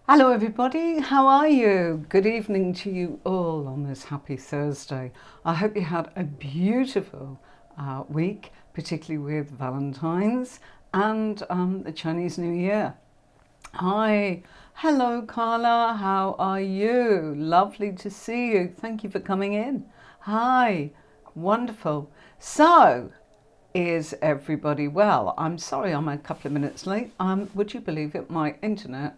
Hello everybody, how are you? Good evening to you all on this happy Thursday. I hope you had a beautiful week, particularly with Valentine's and the Chinese New Year. Hi, hello Carla, how are you? Lovely to see you. Thank you for coming in. Hi, wonderful. So, is everybody well? I'm sorry I'm a couple of minutes late. Would you believe it? My internet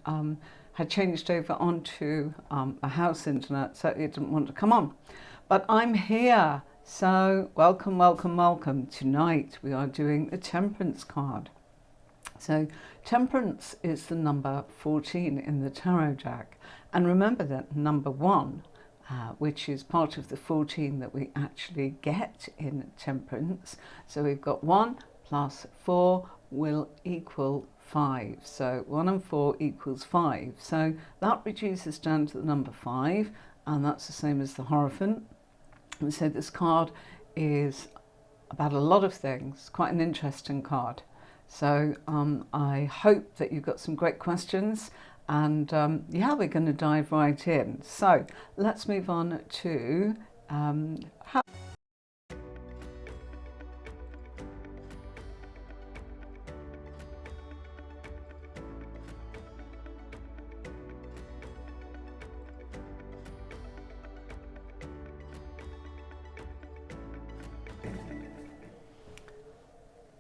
had changed over onto a house internet, so it didn't want to come on. But I'm here. So welcome, welcome, welcome. Tonight we are doing the Temperance card. So Temperance is the number 14 in the tarot deck. And remember that number 1, which is part of the 14 that we actually get in Temperance. So we've got 1 plus 4 will equal 5. So 1 and 4 equals 5. So that reduces down to the number 5, and that's the same as the Hierophant. And so this card is about a lot of things, quite an interesting card. So I hope that you've got some great questions, and yeah, we're going to dive right in. So let's move on to how.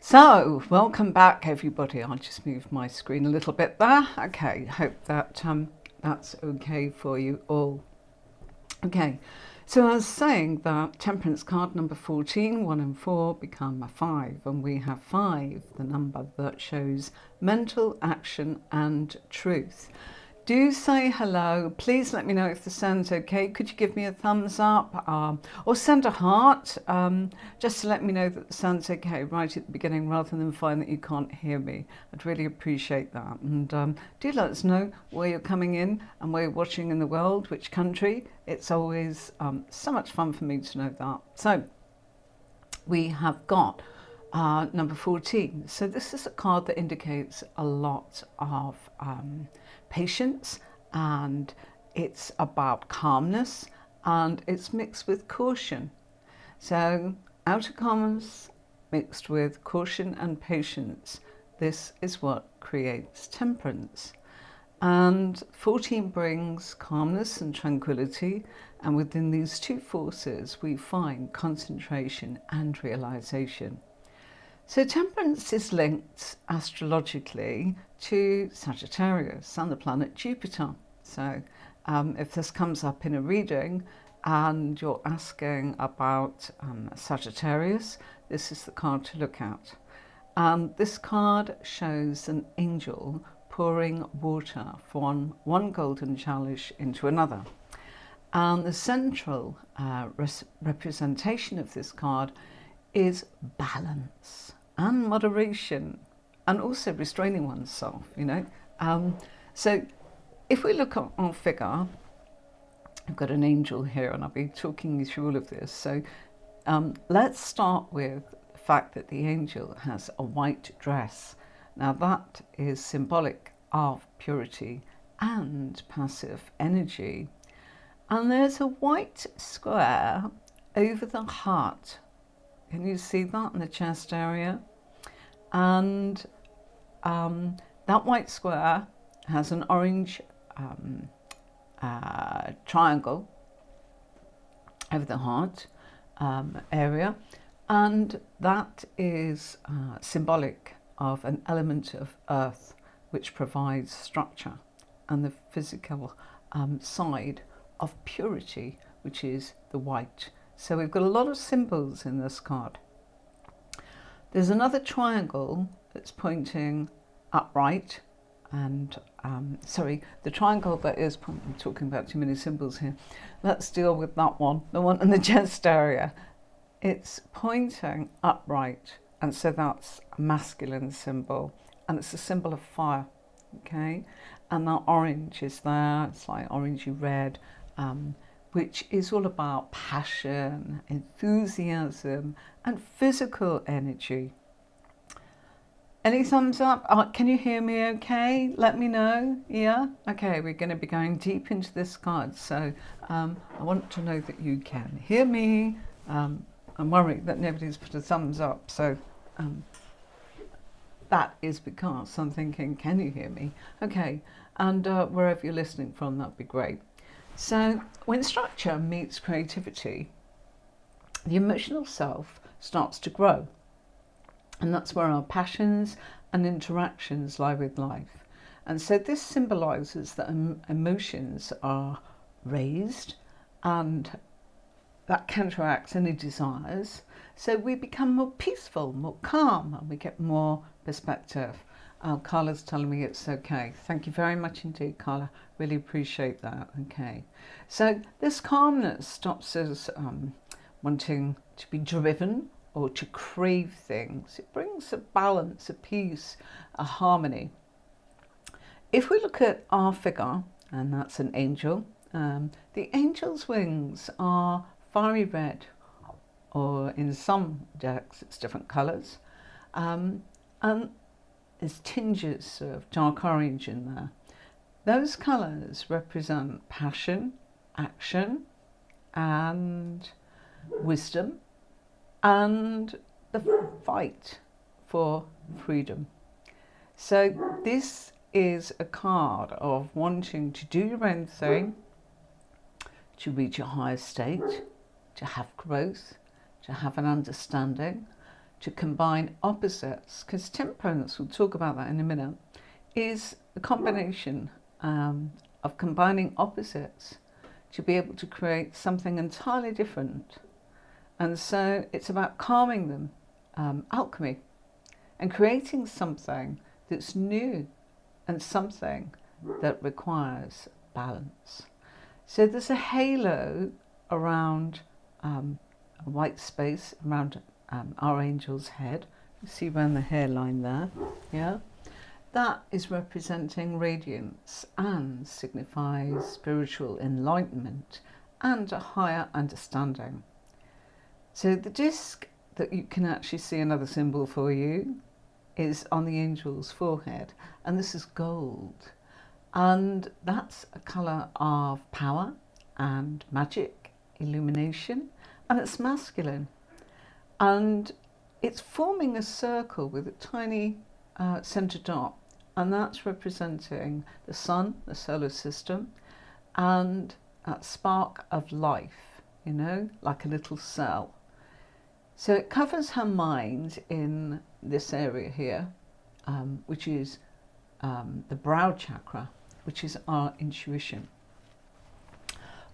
So, welcome back everybody. I'll just move my screen a little bit there. Okay, hope that that's okay for you all. Okay, so I was saying that Temperance card number 14, 1 and 4 become a 5, and we have 5, the number that shows mental action and truth. Do say hello. Please let me know if the sound's okay. Could you give me a thumbs up or send a heart just to let me know that the sound's okay right at the beginning, rather than find that you can't hear me. I'd really appreciate that. And do let us know where you're coming in and where you're watching in the world, which country. It's always so much fun for me to know that. So we have got number 14. So this is a card that indicates a lot of patience, and it's about calmness, and it's mixed with caution. So outer calmness mixed with caution and patience. This is what creates temperance. And 14 brings calmness and tranquility, and within these two forces we find concentration and realization. So Temperance is linked astrologically to Sagittarius and the planet Jupiter. So if this comes up in a reading and you're asking about Sagittarius, this is the card to look at. And this card shows an angel pouring water from one golden chalice into another. And the central representation of this card is balance and moderation, and also restraining oneself, you know. So if we look at our figure, I've got an angel here and I'll be talking you through all of this. So let's start with the fact that the angel has a white dress. Now that is symbolic of purity and passive energy. And there's a white square over the heart. Can you see that in the chest area? And that white square has an orange triangle over the heart area, and that is symbolic of an element of earth which provides structure, and the physical side of purity, which is the white. So we've got a lot of symbols in this card. There's another triangle that's pointing upright, and sorry, the triangle that is I'm talking about too many symbols here. Let's deal with that one, the one in the chest area. It's pointing upright, and so that's a masculine symbol, and it's a symbol of fire. Okay, and that orange is there. It's like orangey red. Which is all about passion, enthusiasm, and physical energy. Any thumbs up? Can you hear me okay? Let me know. Yeah? Okay, we're going to be going deep into this card. So I want to know that you can hear me. I'm worried that nobody's put a thumbs up. So that is because I'm thinking, can you hear me? Okay, and wherever you're listening from, that'd be great. So when structure meets creativity, the emotional self starts to grow. And that's where our passions and interactions lie with life. And so this symbolises that emotions are raised, and that counteracts any desires. So we become more peaceful, more calm, and we get more perspective. Carla's telling me it's okay. Thank you very much indeed, Carla. Really appreciate that. Okay. So this calmness stops us wanting to be driven or to crave things. It brings a balance, a peace, a harmony. If we look at our figure, and that's an angel, the angel's wings are fiery red, or in some decks it's different colours, and there's tinges of dark orange in there. Those colours represent passion, action, and wisdom, and the fight for freedom. So this is a card of wanting to do your own thing, to reach a higher state, to have growth, to have an understanding, to combine opposites, because temperance, we'll talk about that in a minute, is a combination of combining opposites to be able to create something entirely different. And so it's about calming them, alchemy, and creating something that's new and something that requires balance. So there's a halo around a white space around our angel's head. You see around the hairline there, yeah? That is representing radiance and signifies spiritual enlightenment and a higher understanding. So the disc that you can actually see, another symbol for you, is on the angel's forehead, and this is gold, and that's a colour of power and magic, illumination, and it's masculine, and it's forming a circle with a tiny centre dot, and that's representing the sun, the solar system, and that spark of life, you know, like a little cell. So it covers her mind in this area here, which is the brow chakra, which is our intuition.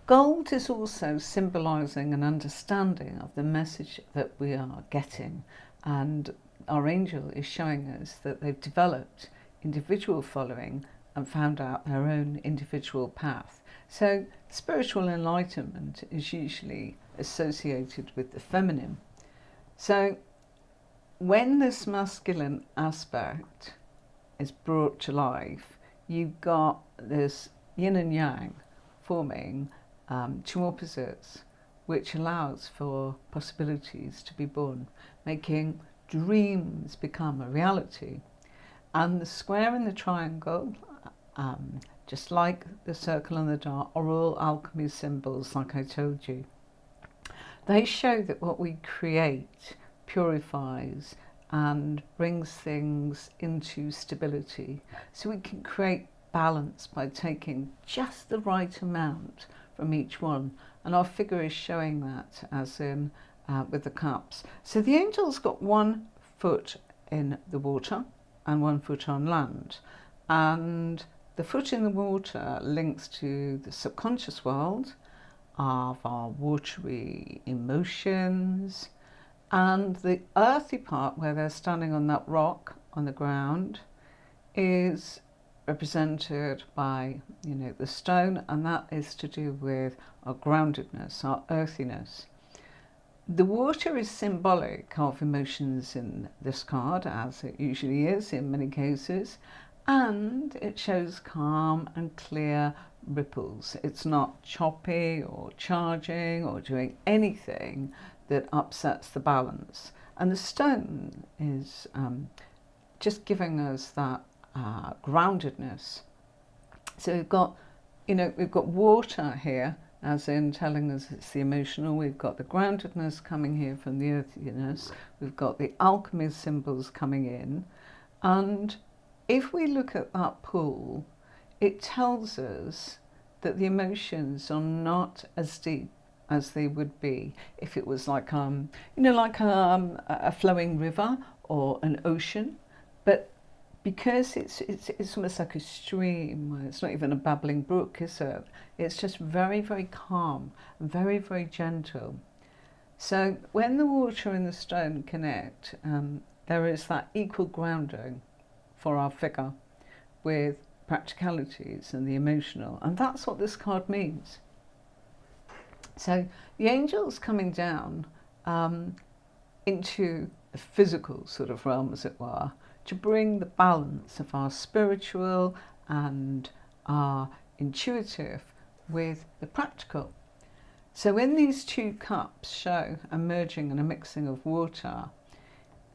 Gold is also symbolising an understanding of the message that we are getting, and our angel is showing us that they've developed individual following and found out their own individual path. So spiritual enlightenment is usually associated with the feminine. So when this masculine aspect is brought to life, you've got this yin and yang forming two opposites, which allows for possibilities to be born, making dreams become a reality. And the square and the triangle, just like the circle and the dot, are all alchemy symbols, like I told you. They show that what we create purifies and brings things into stability. So we can create balance by taking just the right amount from each one. And our figure is showing that, as in with the cups. So the angel's got 1 foot in the water and 1 foot on land. And the foot in the water links to the subconscious world of our watery emotions, and the earthy part where they're standing on that rock on the ground is represented by, you know, the stone, and that is to do with our groundedness, our earthiness. The water is symbolic of emotions in this card, as it usually is in many cases, and it shows calm and clear ripples. It's not choppy or charging or doing anything that upsets the balance. And the stone is just giving us that groundedness. So we've got, we've got water here, as in telling us it's the emotional. We've got the groundedness coming here from the earthiness. We've got the alchemy symbols coming in. And if we look at that pool, it tells us that the emotions are not as deep as they would be if it was like a flowing river or an ocean. But because it's almost like a stream, it's not even a babbling brook, is it? It's just very, very calm and very, very gentle. So when the water and the stone connect, there is that equal grounding for our figure with practicalities and the emotional, and that's what this card means. So the angel's coming down into the physical sort of realm, as it were, to bring the balance of our spiritual and our intuitive with the practical. So when these two cups show a merging and a mixing of water,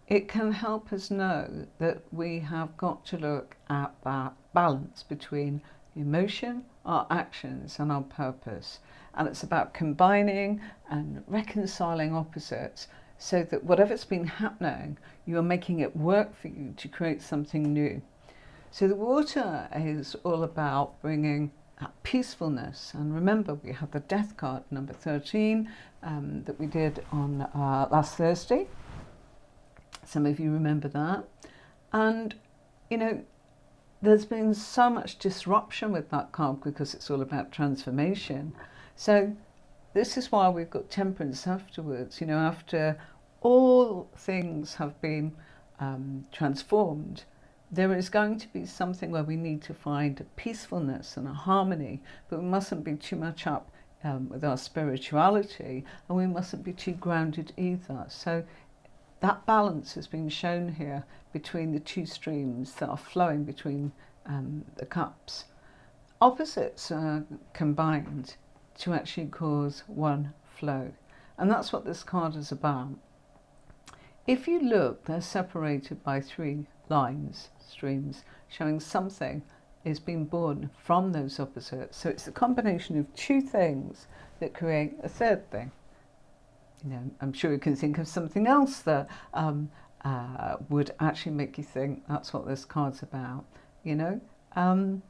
it can help us know that we have got to look at that balance between emotion, our actions, and our purpose. And it's about combining and reconciling opposites so that whatever's been happening, you are making it work for you to create something new. So the water is all about bringing that peacefulness. And remember, we have the death card, number 13, that we did on last Thursday. Some of you remember that. And, there's been so much disruption with that card because it's all about transformation. So this is why we've got Temperance afterwards. After all things have been transformed, there is going to be something where we need to find a peacefulness and a harmony, but we mustn't be too much up with our spirituality, and we mustn't be too grounded either. So that balance has been shown here between the two streams that are flowing between the cups. Opposites are combined to actually cause one flow. And that's what this card is about. If you look, they're separated by 3 lines, streams, showing something is being born from those opposites. So it's a combination of 2 things that create a third thing. I'm sure you can think of something else that would actually make you think that's what this card's about. The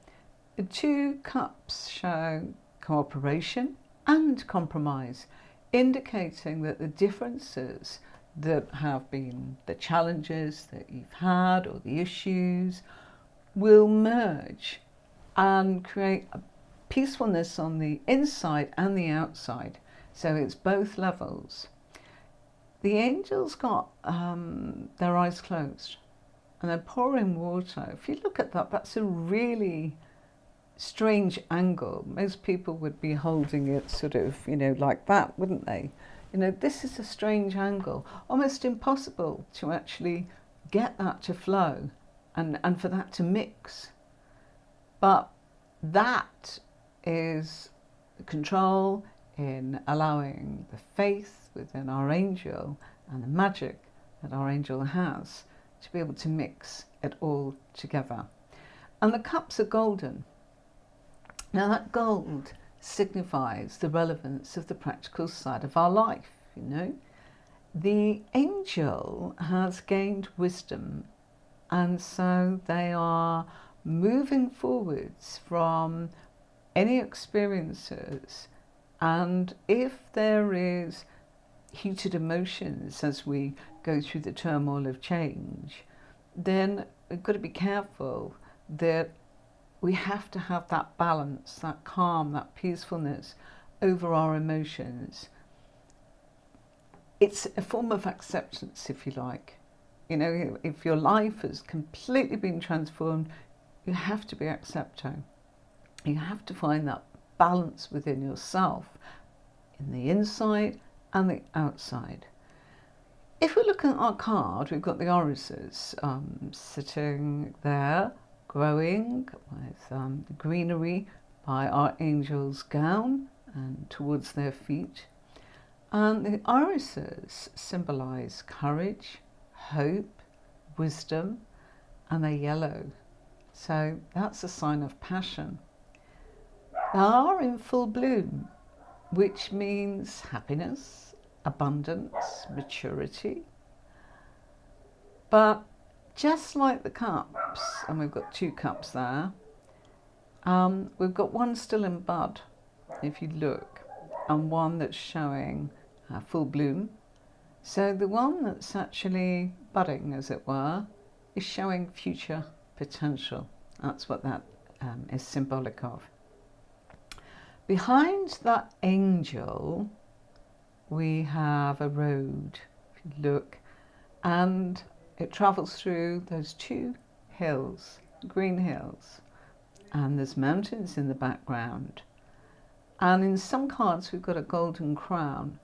2 cups show cooperation and compromise, indicating that the differences that have been the challenges that you've had or the issues will merge and create a peacefulness on the inside and the outside. So it's both levels. The angels got their eyes closed and they're pouring water. If you look at that, that's a really strange angle. Most people would be holding it sort of, like that, wouldn't they? This is a strange angle, almost impossible to actually get that to flow and for that to mix. But that is the control in allowing the faith within our angel and the magic that our angel has to be able to mix it all together. And the cups are golden. Now that gold signifies the relevance of the practical side of our life, The angel has gained wisdom, and so they are moving forwards from any experiences. And if there is heated emotions as we go through the turmoil of change, then we've got to be careful that we have to have that balance, that calm, that peacefulness over our emotions. It's a form of acceptance, if you like. If your life has completely been transformed, you have to be accepting. You have to find that balance within yourself, in the inside and the outside. If we look at our card, we've got the irises sitting there, growing with the greenery by our angel's gown and towards their feet. And the irises symbolize courage, hope, wisdom, and they're yellow. So that's a sign of passion. They are in full bloom, which means happiness, abundance, maturity. But just like the cups, and we've got 2 cups there, we've got one still in bud, if you look, and one that's showing full bloom. So the one that's actually budding, as it were, is showing future potential. That's what that is symbolic of. Behind that angel, we have a road, if you look, and it travels through those 2 hills, green hills, and there's mountains in the background. And in some cards, we've got a golden crown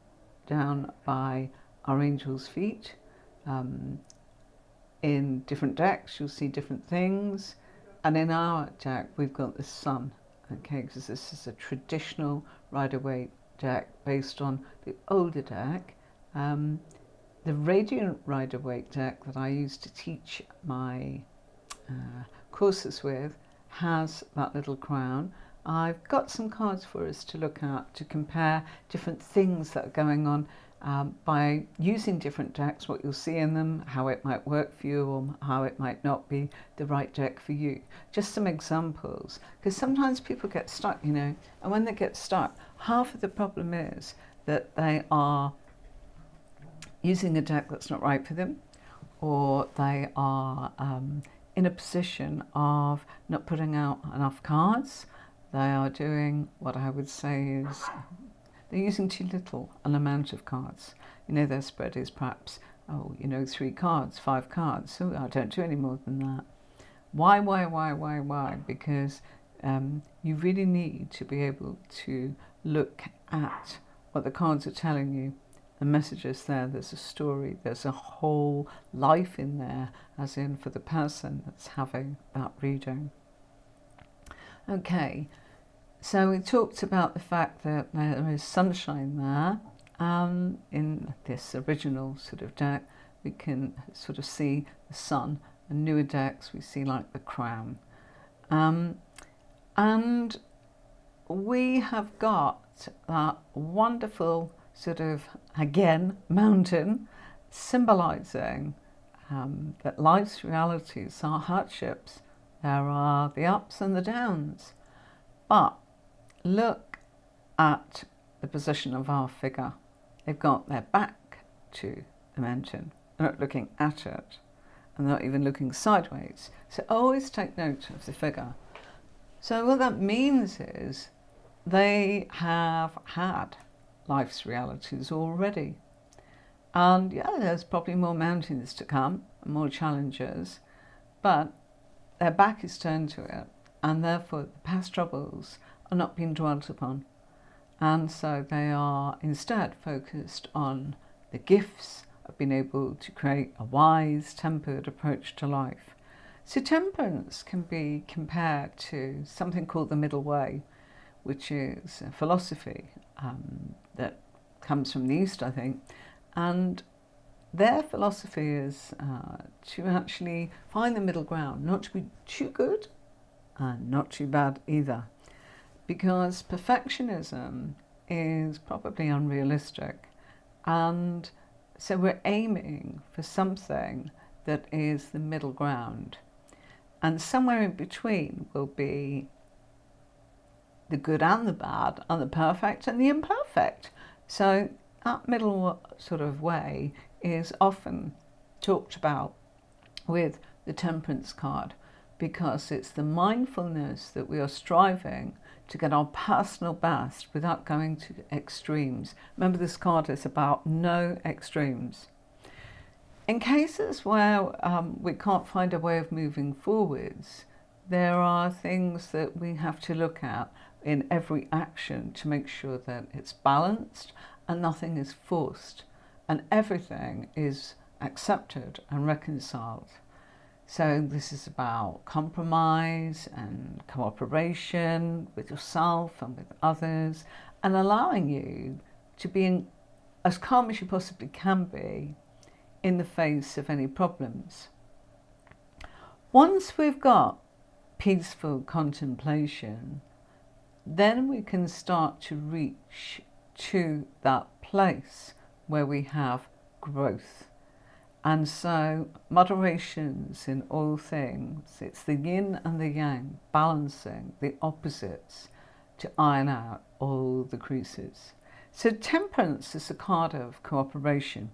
down by our angel's feet. In different decks, you'll see different things. And in our deck, we've got the sun, okay, because this is a traditional Rider-Waite deck based on the older deck. The Radiant Rider-Waite deck that I use to teach my courses with has that little crown. I've got some cards for us to look at to compare different things that are going on by using different decks, what you'll see in them, how it might work for you, or how it might not be the right deck for you. Just some examples, because sometimes people get stuck, you know, and when they get stuck, half of the problem is that they are using a deck that's not right for them, or they are in a position of not putting out enough cards. They are doing what I would say is they're using too little an amount of cards. You know, their spread is perhaps, 3 cards, 5 cards. So I don't do any more than that. Why? Because you really need to be able to look at what the cards are telling you. The messages there, there's a story, there's a whole life in there, as in for the person that's having that reading. Okay, so we talked about the fact that there is sunshine there. In this original sort of deck, we can sort of see the sun. In newer decks, we see like the crown. And we have got that wonderful sort of, again, mountain, symbolizing that life's realities are hardships. There are the ups and the downs. But look at the position of our figure. They've got their back to the mountain. They're not looking at it, and they're not even looking sideways. So always take note of the figure. So what that means is they have had life's realities already. And yeah, there's probably more mountains to come, and more challenges, but their back is turned to it, and therefore the past troubles are not being dwelt upon. And so they are instead focused on the gifts of being able to create a wise, tempered approach to life. So temperance can be compared to something called the middle way, which is a philosophy that comes from the East, I think. And their philosophy is to actually find the middle ground, not to be too good and not too bad either. Because perfectionism is probably unrealistic. And so we're aiming for something that is the middle ground. And somewhere in between will be the good and the bad, and the perfect and the imperfect. So that middle sort of way is often talked about with the Temperance card, because it's the mindfulness that we are striving to get our personal best without going to extremes. Remember, this card is about no extremes. In cases where we can't find a way of moving forwards, there are things that we have to look at in every action to make sure that it's balanced and nothing is forced and everything is accepted and reconciled. So this is about compromise and cooperation with yourself and with others, and allowing you to be as calm as you possibly can be in the face of any problems. Once we've got peaceful contemplation, then we can start to reach to that place where we have growth. And so moderation's in all things. It's the yin and the yang, balancing the opposites to iron out all the creases. So temperance is a card of cooperation.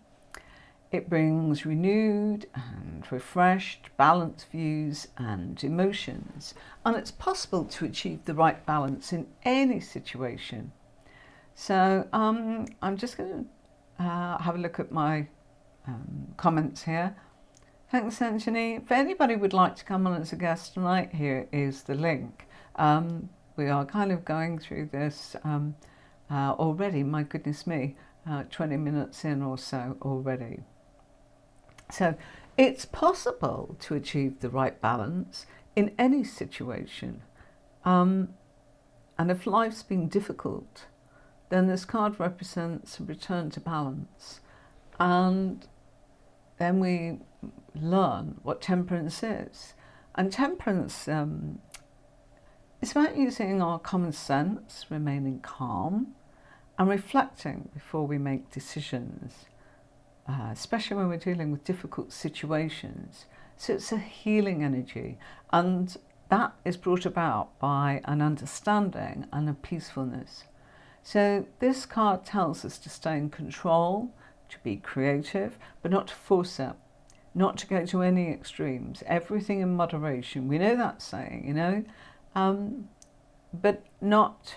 It brings renewed and refreshed, balanced views and emotions. And it's possible to achieve the right balance in any situation. So I'm just going to have a look at my comments here. Thanks, Anthony. If anybody would like to come on as a guest tonight, here is the link. We are kind of going through this already, my goodness me, 20 minutes in or so already. So it's possible to achieve the right balance in any situation. And if life's been difficult, then this card represents a return to balance. And then we learn what temperance is. And temperance is about using our common sense, remaining calm, and reflecting before we make decisions, especially when we're dealing with difficult situations. So it's a healing energy, and that is brought about by an understanding and a peacefulness. So this card tells us to stay in control, to be creative, but not to force it, not to go to any extremes, everything in moderation. We know that saying, you know, but not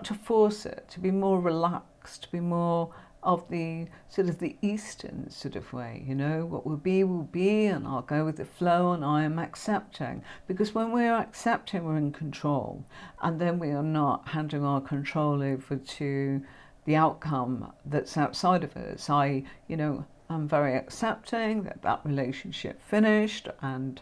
to force it, to be more relaxed, to be more of the sort of the Eastern sort of way, you know, what will be, and I'll go with the flow, and I am accepting. Because when we're accepting, we're in control, and then we are not handing our control over to the outcome that's outside of us. You know, I'm very accepting that that relationship finished, and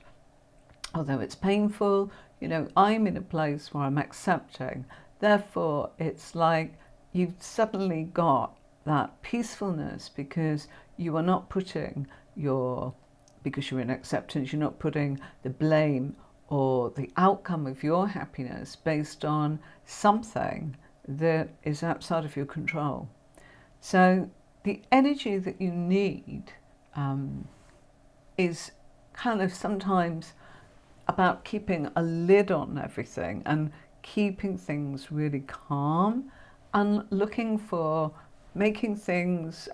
although it's painful, you know, I'm in a place where I'm accepting. Therefore, it's like you've suddenly got that peacefulness, because you are not putting because you're in acceptance, you're not putting the blame or the outcome of your happiness based on something that is outside of your control. So the energy that you need is kind of sometimes about keeping a lid on everything and keeping things really calm and looking for making things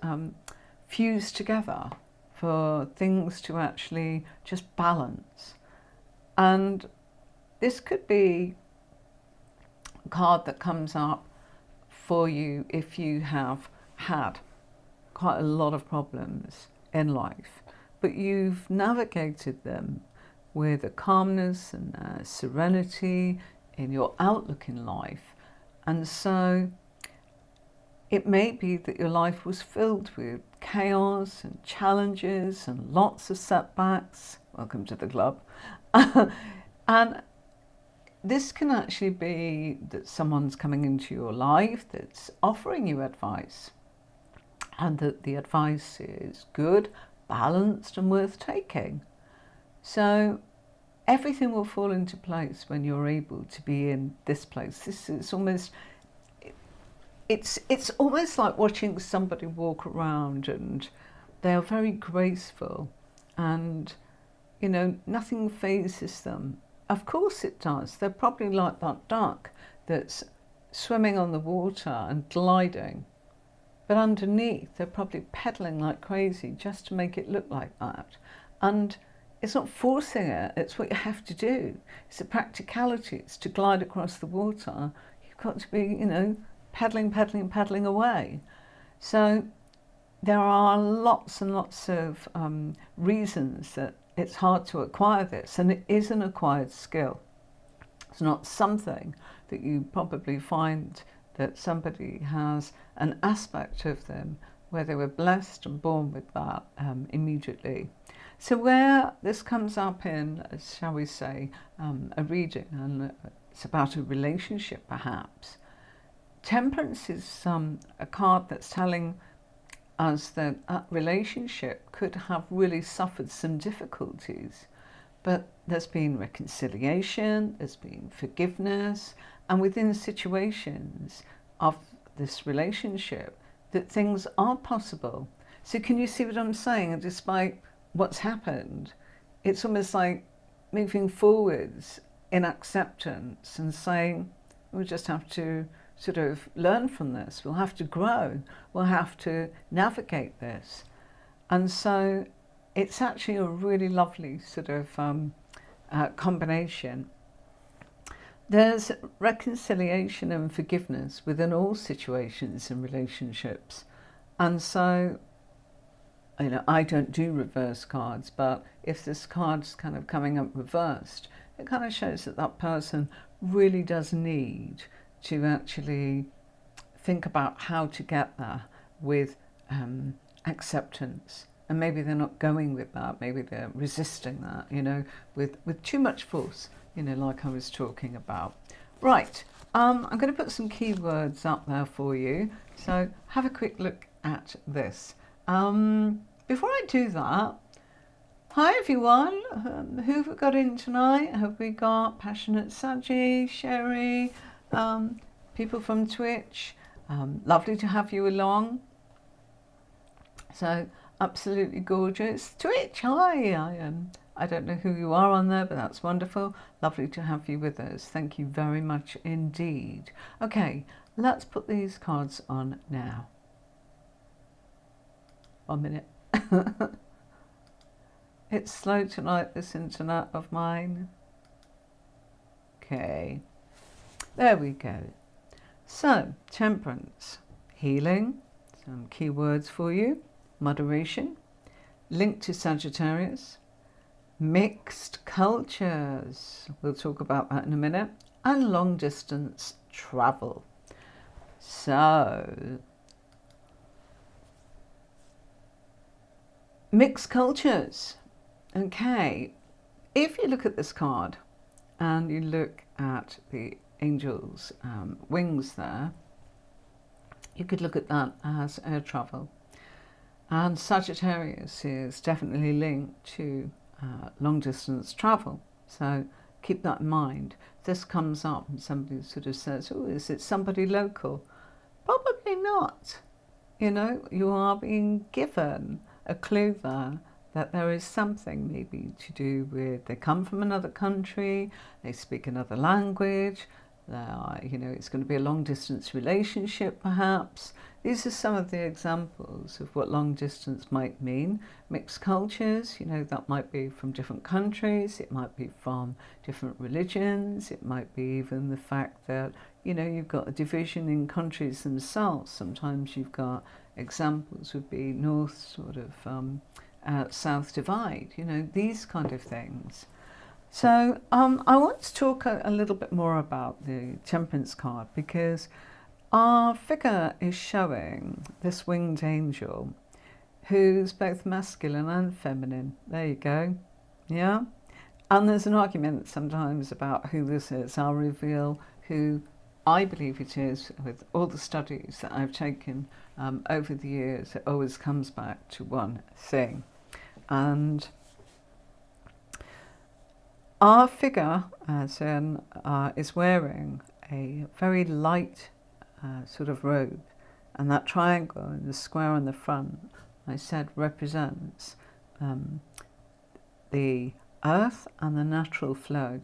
fuse together, for things to actually just balance. And this could be a card that comes up for you if you have had quite a lot of problems in life, but you've navigated them with a calmness and a serenity in your outlook in life. And so it may be that your life was filled with chaos and challenges and lots of setbacks. Welcome to the club. And this can actually be that someone's coming into your life that's offering you advice, and that the advice is good, balanced, and worth taking. So everything will fall into place when you're able to be in this place. This is almost, it's almost like watching somebody walk around, and they are very graceful, and you know, nothing phases them. Of course it does. They're probably like that duck that's swimming on the water and gliding, but underneath they're probably pedaling like crazy just to make it look like that. And it's not forcing it, it's what you have to do. It's the practicality. It's to glide across the water. You've got to be, you know, pedaling away. So there are lots and lots of reasons that it's hard to acquire this, and it is an acquired skill. It's not something that you probably find that somebody has an aspect of them where they were blessed and born with that immediately. So where this comes up in, shall we say, a reading, and it's about a relationship perhaps, Temperance is a card that's telling us that that relationship could have really suffered some difficulties, but there's been reconciliation, there's been forgiveness, and within situations of this relationship, that things are possible. So can you see what I'm saying? And despite what's happened, it's almost like moving forwards in acceptance and saying, we just have to sort of learn from this. We'll have to grow. We'll have to navigate this. And so it's actually a really lovely sort of combination. There's reconciliation and forgiveness within all situations and relationships. And so, you know, I don't do reverse cards, but if this card's kind of coming up reversed, it kind of shows that that person really does need to actually think about how to get there with acceptance. And maybe they're not going with that, maybe they're resisting that, you know, with too much force, you know, like I was talking about. Right, I'm going to put some keywords up there for you, so have a quick look at this. Before I do that, hi everyone, who have we got in tonight? Have we got Passionate Saji, Sherry, people from Twitch? Lovely to have you along. So absolutely gorgeous. Twitch, hi. I don't know who you are on there, but that's wonderful. Lovely to have you with us. Thank you very much indeed. Okay, let's put these cards on now. 1 minute. It's slow tonight, this internet of mine. Okay, there we go. So, temperance, healing, some keywords for you. Moderation, linked to Sagittarius, mixed cultures, we'll talk about that in a minute, and long distance travel. So, mixed cultures. Okay, if you look at this card and you look at the angel's wings there, you could look at that as air travel. And Sagittarius is definitely linked to long distance travel. So keep that in mind. This comes up and somebody sort of says, oh, is it somebody local? Probably not. You know, you are being given a clue there that there is something maybe to do with they come from another country, they speak another language, you know, it's going to be a long distance relationship perhaps. These are some of the examples of what long distance might mean. Mixed cultures, you know, that might be from different countries, it might be from different religions, it might be even the fact that, you know, you've got a division in countries themselves. Sometimes you've got examples would be north sort of south divide, you know, these kind of things. So I want to talk a little bit more about the Temperance card because our figure is showing this winged angel who's both masculine and feminine. There you go. Yeah. And there's an argument sometimes about who this is. I'll reveal who I believe it is with all the studies that I've taken over the years. It always comes back to one thing. And our figure, as in, is wearing a very light sort of robe, and that triangle and the square on the front, I said, represents the earth and the natural flow.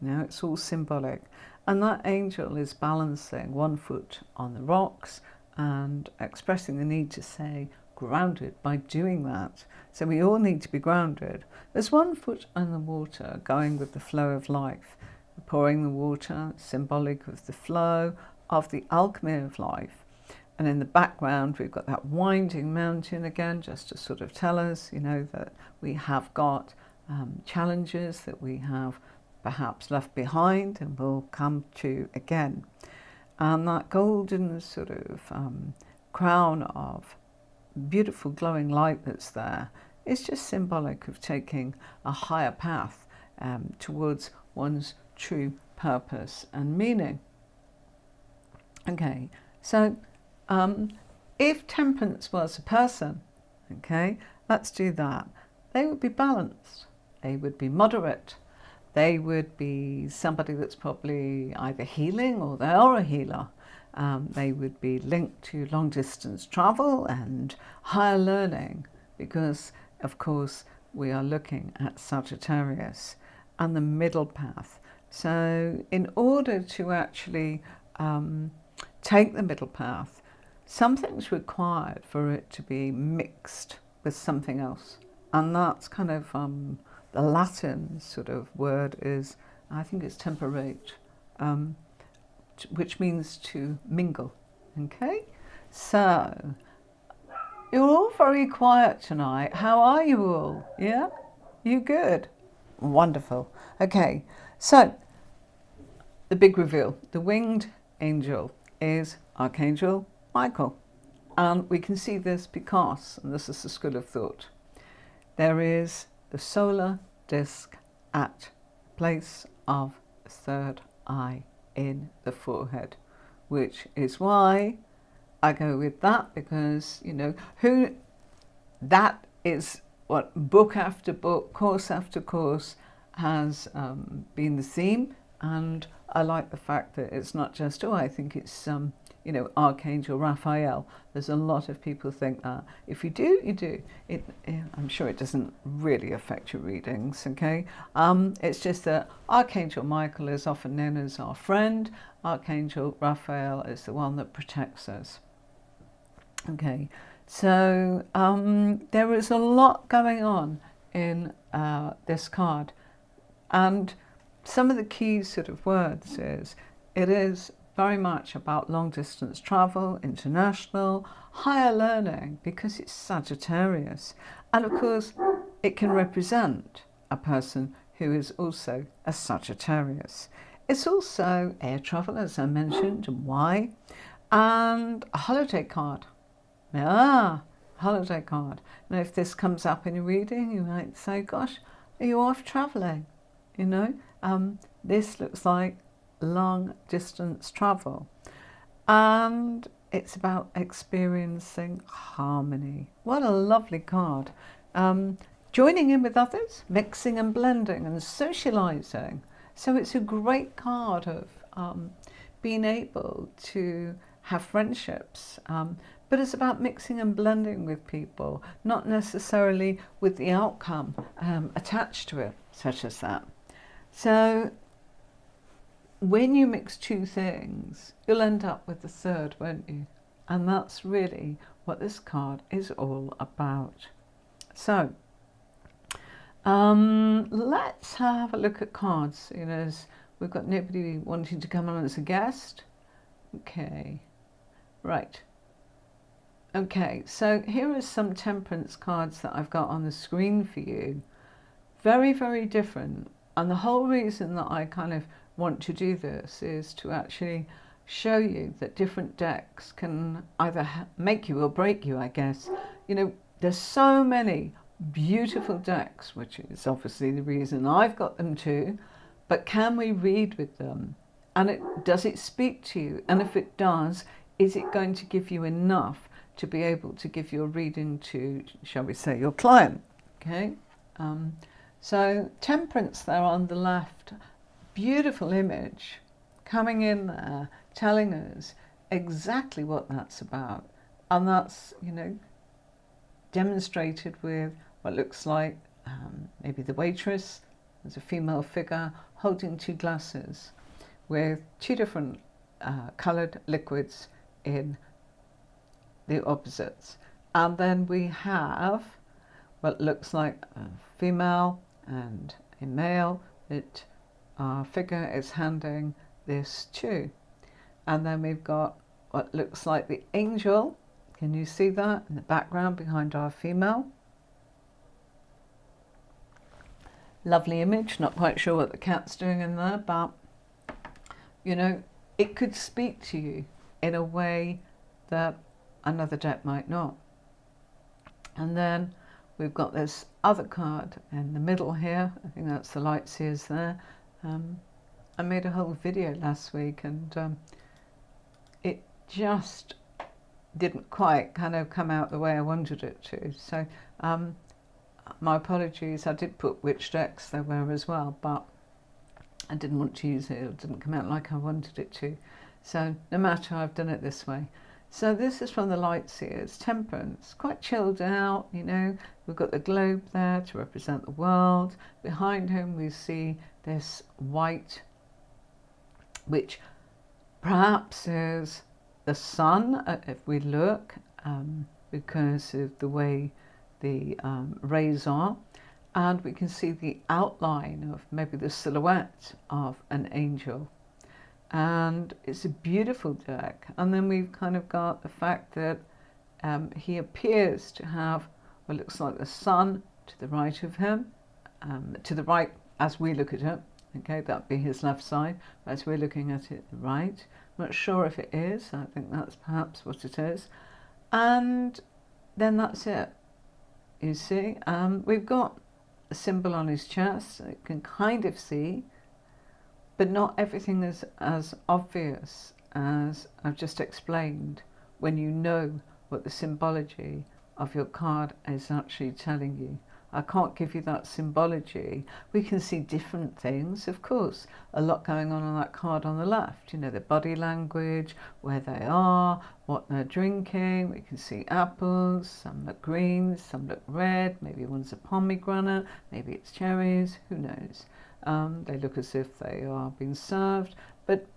You know, it's all symbolic. And that angel is balancing one foot on the rocks and expressing the need to stay grounded by doing that. So we all need to be grounded. There's one foot on the water going with the flow of life. Pouring the water, symbolic of the flow, of the alchemy of life. And in the background, we've got that winding mountain again, just to sort of tell us, you know, that we have got challenges that we have perhaps left behind and will come to again. And that golden sort of crown of beautiful glowing light that's there is just symbolic of taking a higher path towards one's true purpose and meaning. Okay, so if Temperance was a person, okay, let's do that. They would be balanced. they would be moderate. They would be somebody that's probably either healing or they are a healer. They would be linked to long distance travel and higher learning because, of course, we are looking at Sagittarius and the middle path. So in order to actually take the middle path, something's required for it to be mixed with something else. And that's kind of the Latin sort of word is, I think it's temperate, which means to mingle. Okay, so you're all very quiet tonight. How are you all? Yeah, you good? Wonderful. Okay, so the big reveal, the winged angel is Archangel Michael. And we can see this because, and this is the school of thought, there is the solar disc at place of the third eye in the forehead, which is why I go with that, because, you know, that is what book after book, course after course has been the theme. And I like the fact that it's not just, oh, I think it's, you know, Archangel Raphael. There's a lot of people think that. If you do, you do. I'm sure it doesn't really affect your readings, okay? It's just that Archangel Michael is often known as our friend. Archangel Raphael is the one that protects us. Okay, so there is a lot going on in this card. And some of the key sort of words is, it is very much about long distance travel, international, higher learning, because it's Sagittarius. And of course, it can represent a person who is also a Sagittarius. It's also air travel, as I mentioned, and why, and a holiday card. Holiday card. Now, if this comes up in your reading, you might say, gosh, are you off traveling? You know, this looks like long distance travel. And it's about experiencing harmony. What a lovely card. Joining in with others, mixing and blending and socializing. So it's a great card of being able to have friendships. But it's about mixing and blending with people, not necessarily with the outcome attached to it, such as that. So when you mix two things, you'll end up with the third, won't you? And that's really what this card is all about. So let's have a look at cards. You know, we've got nobody wanting to come on as a guest. Okay, right. Okay, so here are some temperance cards that I've got on the screen for you. Very, very different. And the whole reason that I kind of want to do this is to actually show you that different decks can either make you or break you, I guess. You know, there's so many beautiful decks, which is obviously the reason I've got them too, but can we read with them? And does it speak to you? And if it does, is it going to give you enough to be able to give your reading to, shall we say, your client? Okay. So Temperance there on the left, beautiful image coming in there, telling us exactly what that's about. And that's, you know, demonstrated with what looks like maybe the waitress, there's a female figure holding two glasses with two different coloured liquids in the opposites. And then we have what looks like a female and a male that our figure is handing this to. And then we've got what looks like the angel. Can you see that in the background behind our female? Lovely image, not quite sure what the cat's doing in there, but you know, it could speak to you in a way that another deck might not. And then we've got this other card in the middle here. I think that's the light seers there. I made a whole video last week and it just didn't quite kind of come out the way I wanted it to. So my apologies. I did put which decks there were as well, but I didn't want to use it. It didn't come out like I wanted it to. So no matter, I've done it this way. So this is from the Lightseers, Temperance, quite chilled out, you know. We've got the globe there to represent the world. Behind him we see this white, which perhaps is the sun, if we look, because of the way the rays are. And we can see the outline of maybe the silhouette of an angel. And it's a beautiful deck. And then we've kind of got the fact that he appears to have what looks like the sun to the right of him, to the right as we look at it. Okay, that'd be his left side, as we're looking at it, right. I'm not sure if it is. I think that's perhaps what it is. And then that's it. You see, we've got a symbol on his chest. So you can kind of see, but not everything is as obvious as I've just explained when you know what the symbology of your card is actually telling you. I can't give you that symbology. We can see different things, of course. A lot going on that card on the left. You know, the body language, where they are, what they're drinking. We can see apples, some look green, some look red. Maybe one's a pomegranate, maybe it's cherries, who knows. They look as if they are being served, but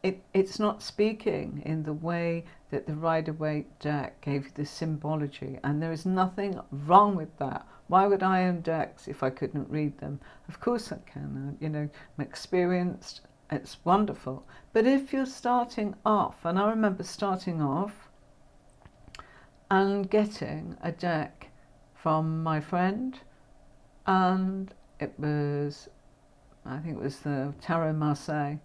it's not speaking in the way that the Rider-Waite deck gave you the symbology, and there is nothing wrong with that. Why would I own decks if I couldn't read them? Of course I can. You know, I'm experienced. It's wonderful. But if you're starting off, and I remember starting off and getting a deck from my friend, and it was, I think it was the Tarot Marseille.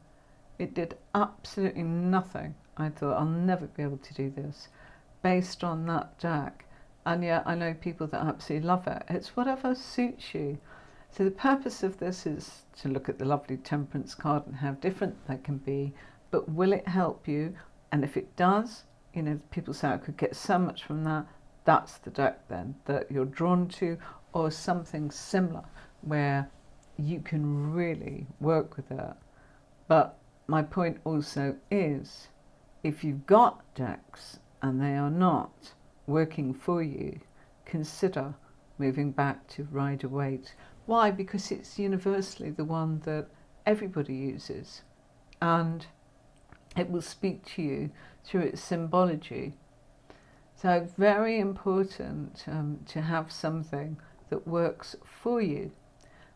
It did absolutely nothing. I thought, I'll never be able to do this based on that deck. And yet I know people that absolutely love it. It's whatever suits you. So the purpose of this is to look at the lovely Temperance card and how different they can be. But will it help you? And if it does, you know, people say I could get so much from that. That's the deck then that you're drawn to, or something similar where you can really work with it. But my point also is, if you've got decks and they are not working for you, consider moving back to Rider-Waite. Why? Because it's universally the one that everybody uses, and it will speak to you through its symbology. So very important to have something that works for you.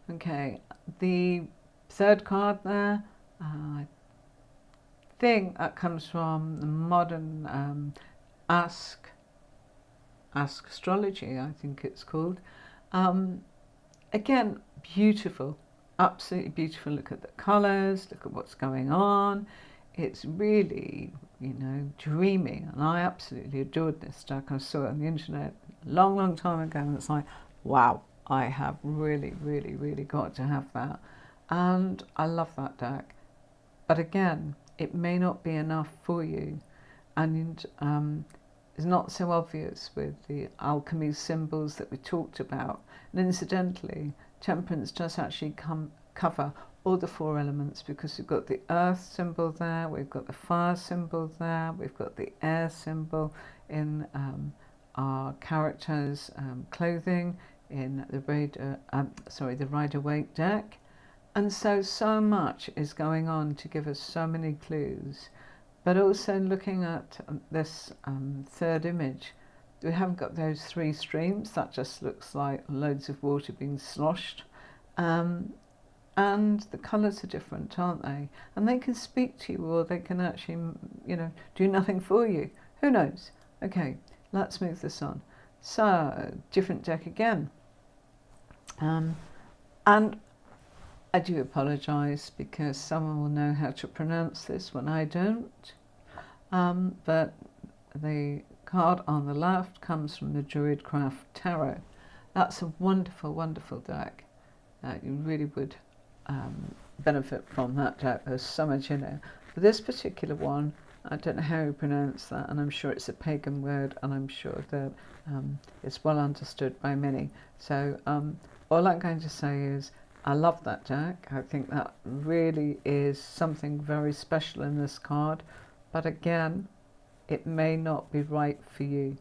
Okay, the third card there, I think that comes from the modern Ask Astrology, I think it's called. Again, beautiful, absolutely beautiful. Look at the colours, look at what's going on. It's really, you know, dreamy, and I absolutely adored this deck. I saw it on the internet a long, long time ago, and it's like, wow, I have really, really, really got to have that. And I love that deck. But again, it may not be enough for you, and it's not so obvious with the alchemy symbols that we talked about. And incidentally, Temperance does actually cover all the four elements, because we've got the earth symbol there, we've got the fire symbol there, we've got the air symbol in our characters' clothing in the Rider-Waite deck. And so much is going on to give us so many clues. But also looking at this third image, we haven't got those three streams. That just looks like loads of water being sloshed. And the colours are different, aren't they? And they can speak to you, or they can actually, you know, do nothing for you. Who knows? Okay, let's move this on. So, different deck again. And I do apologise, because someone will know how to pronounce this when I don't. But the card on the left comes from the Druidcraft Tarot. That's a wonderful, wonderful deck. You really would benefit from that deck. There's so much in it. But this particular one, I don't know how you pronounce that, and I'm sure it's a pagan word, and I'm sure that it's well understood by many. So all I'm going to say is I love that deck. I think that really is something very special in this card, but again, it may not be right for you.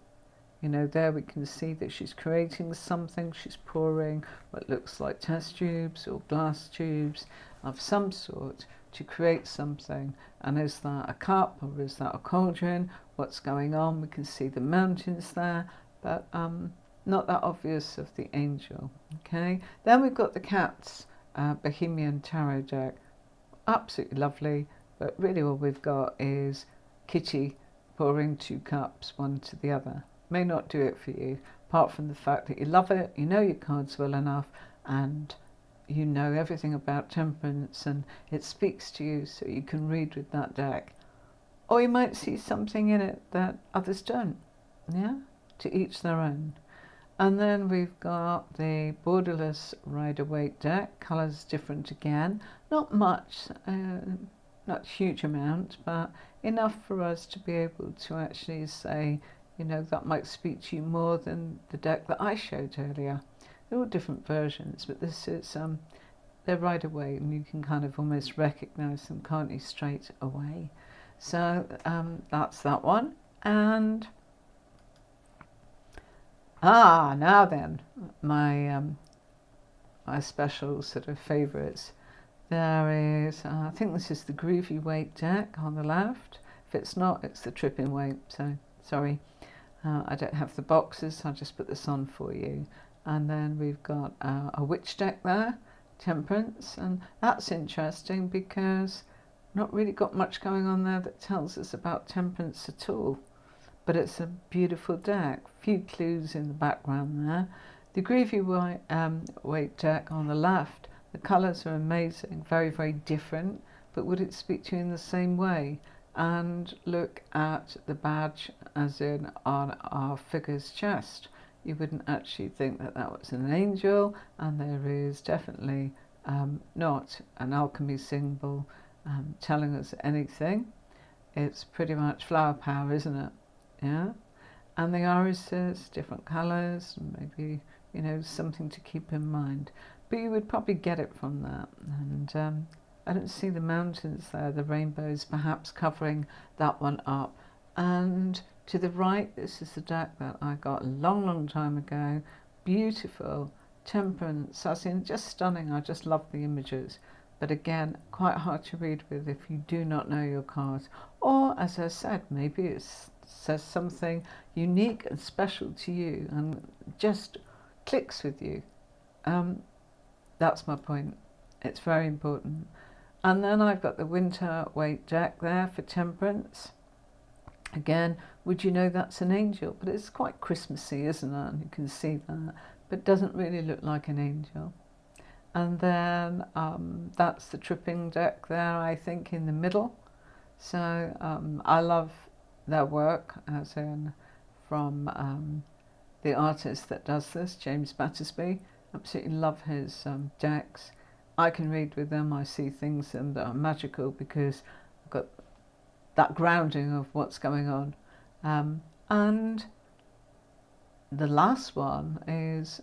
You know, there we can see that she's creating something. She's pouring what looks like test tubes or glass tubes of some sort to create something. And is that a cup or is that a cauldron? What's going on? We can see the mountains there, but not that obvious of the angel. Okay, then we've got the Cat's Bohemian Tarot deck. Absolutely lovely, but really all we've got is Kitty pouring 2 cups, one to the other. May not do it for you, apart from the fact that you love it, you know your cards well enough, and you know everything about temperance, and it speaks to you, so you can read with that deck. Or you might see something in it that others don't. Yeah, to each their own. And then we've got the borderless Rider-Waite deck. Colours different again, not much, not a huge amount, but enough for us to be able to actually say, you know, that might speak to you more than the deck that I showed earlier. They're all different versions, but this is they're Rider-Waite, and you can kind of almost recognise them, can't you, straight away. So that's that one. And now then, my my special sort of favourites. There is, I think this is the Groovy Weight deck on the left. If it's not, it's the Tripping Weight. So sorry, I don't have the boxes. I'll just put this on for you. And then we've got a witch deck there, Temperance, and that's interesting because not really got much going on there that tells us about temperance at all. But it's a beautiful deck. Few clues in the background there. The Groovy Weight deck on the left, the colours are amazing, very, very different, but would it speak to you in the same way? And look at the badge as in on our figure's chest. You wouldn't actually think that that was an angel, and there is definitely not an alchemy symbol telling us anything. It's pretty much flower power, isn't it? Yeah, and the irises, different colours, maybe, you know, something to keep in mind. But you would probably get it from that. And I don't see the mountains there, the rainbows perhaps covering that one up. And to the right, this is the deck that I got a long, long time ago. Beautiful, Temperance, as in just stunning. I just love the images. But again, quite hard to read with if you do not know your cards. Or, as I said, maybe it says something unique and special to you and just clicks with you. That's my point. It's very important. And then I've got the Winter Weight deck there for Temperance. Again, would you know that's an angel? But it's quite Christmassy, isn't it? And you can see that, but doesn't really look like an angel. And then that's the Tripping deck there, I think, in the middle. So I love their work, as in from the artist that does this, James Battersby. Absolutely love his decks. I can read with them. I see things that are magical because I've got that grounding of what's going on. And the last one is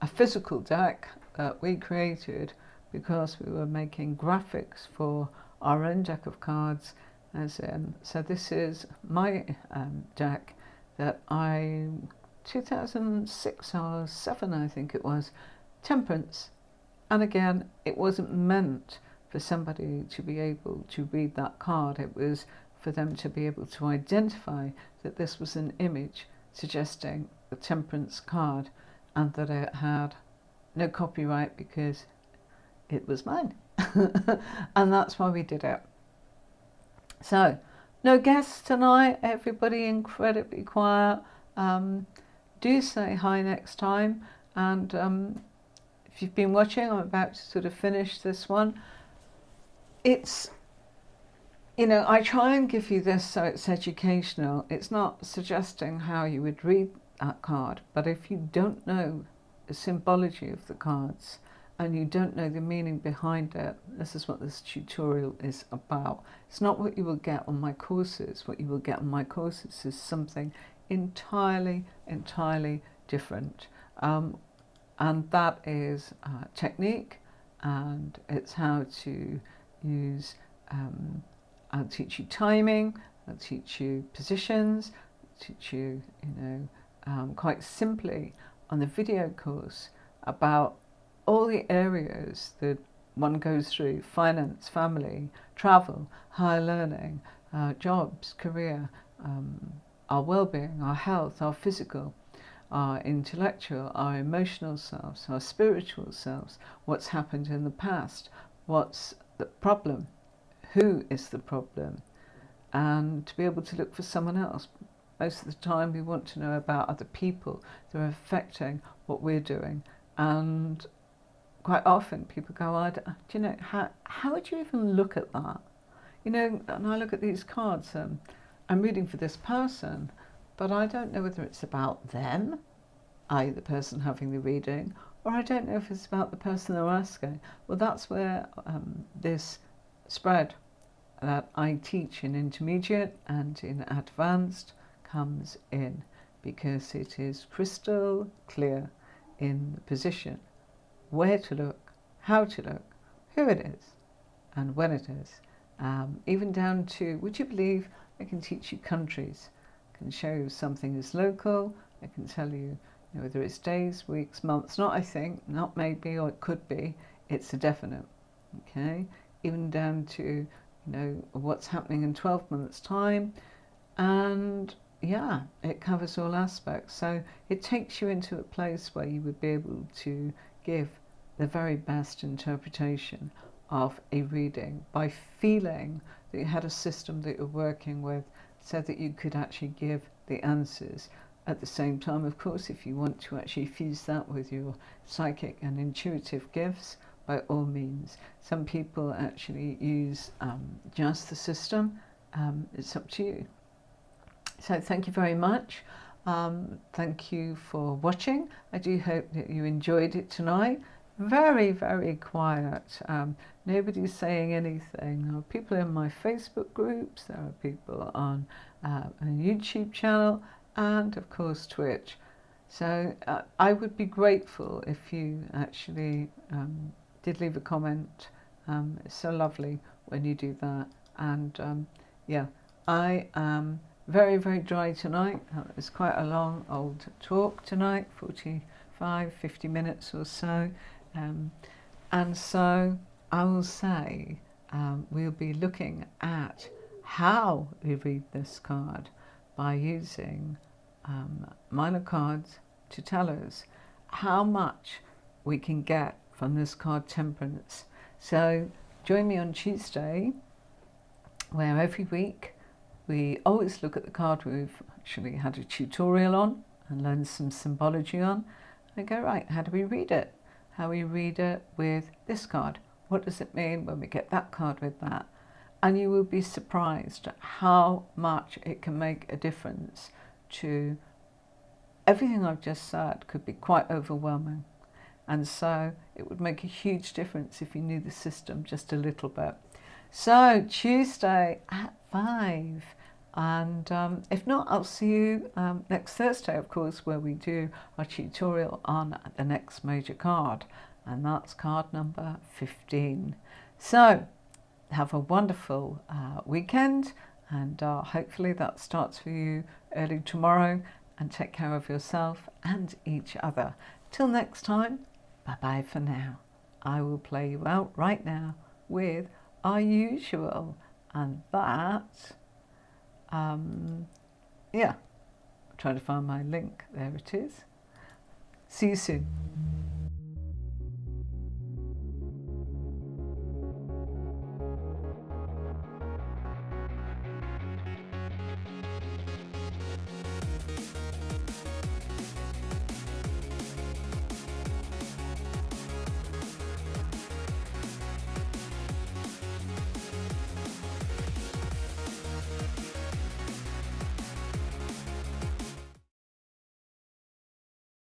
a physical deck that we created because we were making graphics for our own deck of cards. As in, so this is my deck that 2006 or 7, I think it was, Temperance. And again, it wasn't meant for somebody to be able to read that card. It was for them to be able to identify that this was an image suggesting the Temperance card and that it had no copyright because it was mine. And that's why we did it. So, no guests tonight, everybody incredibly quiet. Do say hi next time, and if you've been watching, I'm about to sort of finish this one. It's, you know, I try and give you this so it's educational. It's not suggesting how you would read that card, but if you don't know the symbology of the cards and you don't know the meaning behind it, this is what this tutorial is about. It's not what you will get on my courses. What you will get on my courses is something entirely different. And that is technique, and it's how to use, I'll teach you timing, I'll teach you positions, I'll teach you, quite simply on the video course about all the areas that one goes through: finance, family, travel, higher learning, jobs, career, our well-being, our health, our physical, our intellectual, our emotional selves, our spiritual selves, what's happened in the past, what's the problem, who is the problem, and to be able to look for someone else. Most of the time we want to know about other people that are affecting what we're doing, and quite often people go, do you know, how would you even look at that? And I look at these cards, I'm reading for this person, but I don't know whether it's about them, i.e. the person having the reading, or I don't know if it's about the person they're asking. Well, that's where this spread that I teach in intermediate and in advanced comes in, because it is crystal clear in the position, where to look, how to look, who it is, and when it is. Even down to, would you believe I can teach you countries? I can show you something is local. I can tell you, whether it's days, weeks, months, not I think, not maybe, or it could be, it's a definite, okay? Even down to, what's happening in 12 months' time. And yeah, it covers all aspects. So it takes you into a place where you would be able to give the very best interpretation of a reading by feeling that you had a system that you're working with, so that you could actually give the answers. At the same time, of course, if you want to actually fuse that with your psychic and intuitive gifts, by all means. Some people actually use just the system. It's up to you. So thank you very much. Thank you for watching. I do hope that you enjoyed it tonight. Very, very quiet. Nobody's saying anything. There are people in my Facebook groups. There are people on a YouTube channel, and of course Twitch. So I would be grateful if you actually did leave a comment. It's so lovely when you do that. And yeah, I am very, very dry tonight. It's quite a long old talk tonight, 45, 50 minutes or so. And so I will say we'll be looking at how we read this card by using minor cards to tell us how much we can get from this card, Temperance. So join me on Tuesday, where every week we always look at the card we've actually had a tutorial on and learned some symbology on, and go, right, how do we read it? How we read it with this card. What does it mean when we get that card with that? And you will be surprised at how much it can make a difference to everything I've just said. Could be quite overwhelming. And so it would make a huge difference if you knew the system just a little bit. So Tuesday at 5. And if not, I'll see you next Thursday, of course, where we do our tutorial on the next major card. And that's card number 15. So have a wonderful weekend. And hopefully that starts for you early tomorrow. And take care of yourself and each other. Till next time, bye-bye for now. I will play you out right now with our usual. And that... yeah, trying to find my link. There it is. See you soon.